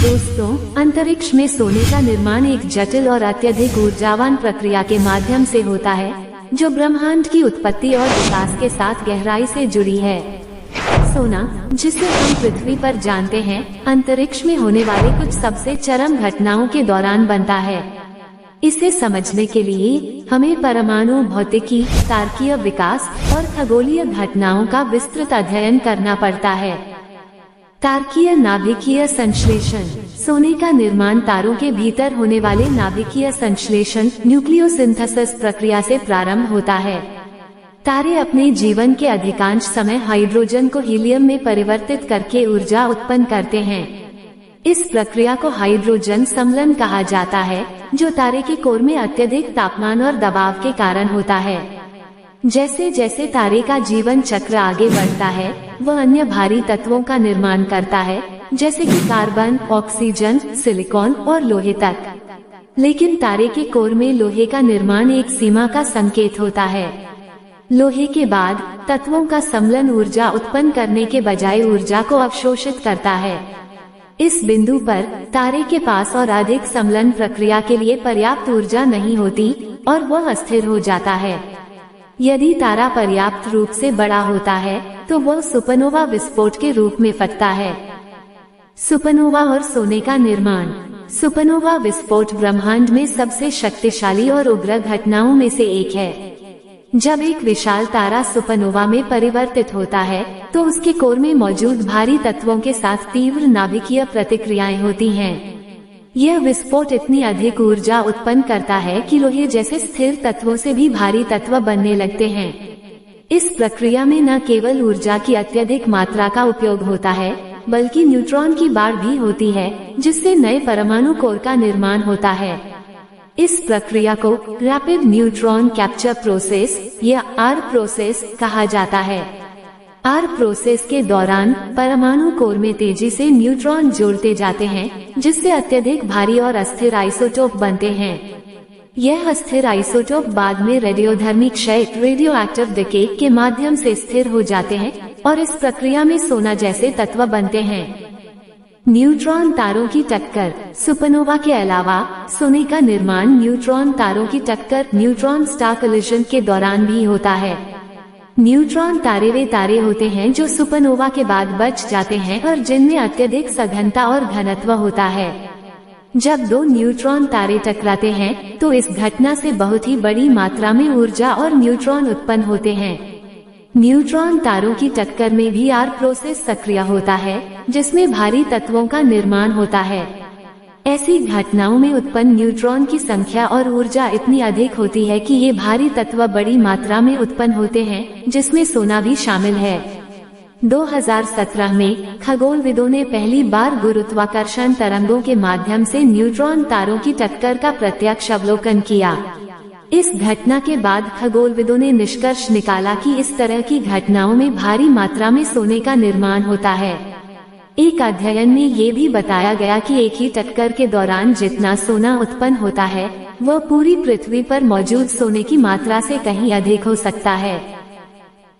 दोस्तों, अंतरिक्ष में सोने का निर्माण एक जटिल और अत्यधिक ऊर्जावान प्रक्रिया के माध्यम से होता है, जो ब्रह्मांड की उत्पत्ति और विकास के साथ गहराई से जुड़ी है। सोना, जिसे हम पृथ्वी पर जानते हैं, अंतरिक्ष में होने वाले कुछ सबसे चरम घटनाओं के दौरान बनता है। इसे समझने के लिए हमें परमाणु भौतिकी, तारकीय विकास और खगोलीय घटनाओं का विस्तृत अध्ययन करना पड़ता है। तारकीय नाभिकीय संश्लेषण। सोने का निर्माण तारों के भीतर होने वाले नाभिकीय संश्लेषण न्यूक्लियोसिंथेसिस प्रक्रिया से प्रारंभ होता है। तारे अपने जीवन के अधिकांश समय हाइड्रोजन को हीलियम में परिवर्तित करके ऊर्जा उत्पन्न करते हैं। इस प्रक्रिया को हाइड्रोजन सम्मिलन कहा जाता है, जो तारे के कोर में अत्यधिक तापमान और दबाव के कारण होता है। जैसे जैसे तारे का जीवन चक्र आगे बढ़ता है, वह अन्य भारी तत्वों का निर्माण करता है, जैसे कि कार्बन, ऑक्सीजन, सिलिकॉन और लोहे तक। लेकिन तारे के कोर में लोहे का निर्माण एक सीमा का संकेत होता है। लोहे के बाद तत्वों का सम्मिलन ऊर्जा उत्पन्न करने के बजाय ऊर्जा को अवशोषित करता है। इस बिंदु पर तारे के पास और अधिक सम्मिलन प्रक्रिया के लिए पर्याप्त ऊर्जा नहीं होती और वह अस्थिर हो जाता है। यदि तारा पर्याप्त रूप से बड़ा होता है, तो वह सुपरनोवा विस्फोट के रूप में फटता है। सुपरनोवा और सोने का निर्माण। सुपरनोवा विस्फोट ब्रह्मांड में सबसे शक्तिशाली और उग्र घटनाओं में से एक है। जब एक विशाल तारा सुपरनोवा में परिवर्तित होता है, तो उसके कोर में मौजूद भारी तत्वों के साथ तीव्र नाभिकीय प्रतिक्रियाएं होती हैं। यह विस्फोट इतनी अधिक ऊर्जा उत्पन्न करता है कि लोहे जैसे स्थिर तत्वों से भी भारी तत्व बनने लगते हैं। इस प्रक्रिया में न केवल ऊर्जा की अत्यधिक मात्रा का उपयोग होता है, बल्कि न्यूट्रॉन की बाढ़ भी होती है, जिससे नए परमाणु कोर का निर्माण होता है। इस प्रक्रिया को रैपिड न्यूट्रॉन कैप्चर प्रोसेस या आर प्रोसेस कहा जाता है। आर प्रोसेस के दौरान परमाणु कोर में तेजी से न्यूट्रॉन जोड़ते जाते हैं, जिससे अत्यधिक भारी और अस्थिर आइसोटोप बनते हैं। यह अस्थिर आइसोटोप बाद में रेडियोधर्मी क्षय रेडियो एक्टिव डिके के माध्यम से स्थिर हो जाते हैं और इस प्रक्रिया में सोना जैसे तत्व बनते हैं। न्यूट्रॉन तारों की टक्कर। सुपरनोवा के अलावा सोने का निर्माण न्यूट्रॉन तारों की टक्कर न्यूट्रॉन स्टार कोलिजन के दौरान भी होता है। न्यूट्रॉन तारे वे तारे होते हैं जो सुपरनोवा के बाद बच जाते हैं और जिनमें अत्यधिक सघनता और घनत्व होता है। जब दो न्यूट्रॉन तारे टकराते हैं, तो इस घटना से बहुत ही बड़ी मात्रा में ऊर्जा और न्यूट्रॉन उत्पन्न होते हैं। न्यूट्रॉन तारों की टक्कर में भी आर प्रोसेस सक्रिय होता है, जिसमें भारी तत्वों का निर्माण होता है। ऐसी घटनाओं में उत्पन्न न्यूट्रॉन की संख्या और ऊर्जा इतनी अधिक होती है कि ये भारी तत्व बड़ी मात्रा में उत्पन्न होते हैं, जिसमें सोना भी शामिल है। 2017 में खगोलविदों ने पहली बार गुरुत्वाकर्षण तरंगों के माध्यम से न्यूट्रॉन तारों की टक्कर का प्रत्यक्ष अवलोकन किया। इस घटना के बाद खगोलविदों ने निष्कर्ष निकाला कि इस तरह की घटनाओं में भारी मात्रा में सोने का निर्माण होता है। एक अध्ययन में ये भी बताया गया कि एक ही टक्कर के दौरान जितना सोना उत्पन्न होता है, वह पूरी पृथ्वी पर मौजूद सोने की मात्रा से कहीं अधिक हो सकता है।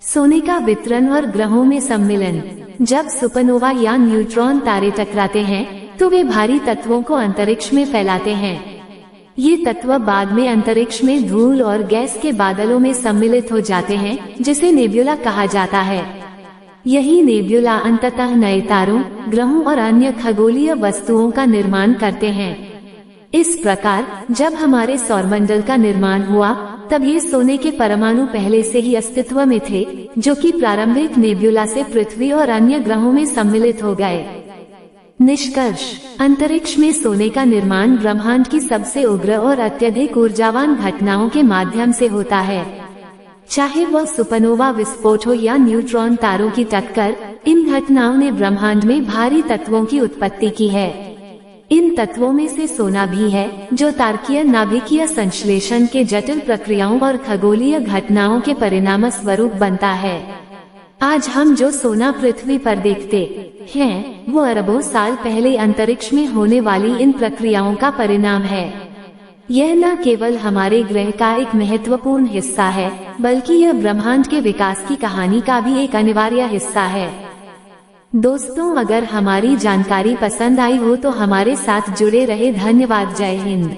सोने का वितरण और ग्रहों में सम्मिलन। जब सुपरनोवा या न्यूट्रॉन तारे टकराते हैं, तो वे भारी तत्वों को अंतरिक्ष में फैलाते हैं। ये तत्व बाद में अंतरिक्ष में धूल और गैस के बादलों में सम्मिलित हो जाते हैं, जिसे नेब्यूला कहा जाता है। यही नेब्यूला अंततः नए तारों, ग्रहों और अन्य खगोलीय वस्तुओं का निर्माण करते हैं। इस प्रकार जब हमारे सौरमंडल का निर्माण हुआ, तब ये सोने के परमाणु पहले से ही अस्तित्व में थे, जो कि प्रारंभिक नेब्यूला से पृथ्वी और अन्य ग्रहों में सम्मिलित हो गए। निष्कर्ष। अंतरिक्ष में सोने का निर्माण ब्रह्मांड की सबसे उग्र और अत्यधिक ऊर्जावान घटनाओं के माध्यम से होता है। चाहे वह सुपरनोवा विस्फोट हो या न्यूट्रॉन तारों की टक्कर, इन घटनाओं ने ब्रह्मांड में भारी तत्वों की उत्पत्ति की है। इन तत्वों में से सोना भी है, जो तारकीय नाभिकीय संश्लेषण के जटिल प्रक्रियाओं और खगोलीय घटनाओं के परिणाम स्वरूप बनता है। आज हम जो सोना पृथ्वी पर देखते हैं, वो अरबों साल पहले अंतरिक्ष में होने वाली इन प्रक्रियाओं का परिणाम है। यह न केवल हमारे ग्रह का एक महत्वपूर्ण हिस्सा है, बल्कि यह ब्रह्मांड के विकास की कहानी का भी एक अनिवार्य हिस्सा है। दोस्तों, अगर हमारी जानकारी पसंद आई हो तो हमारे साथ जुड़े रहे। धन्यवाद। जय हिंद।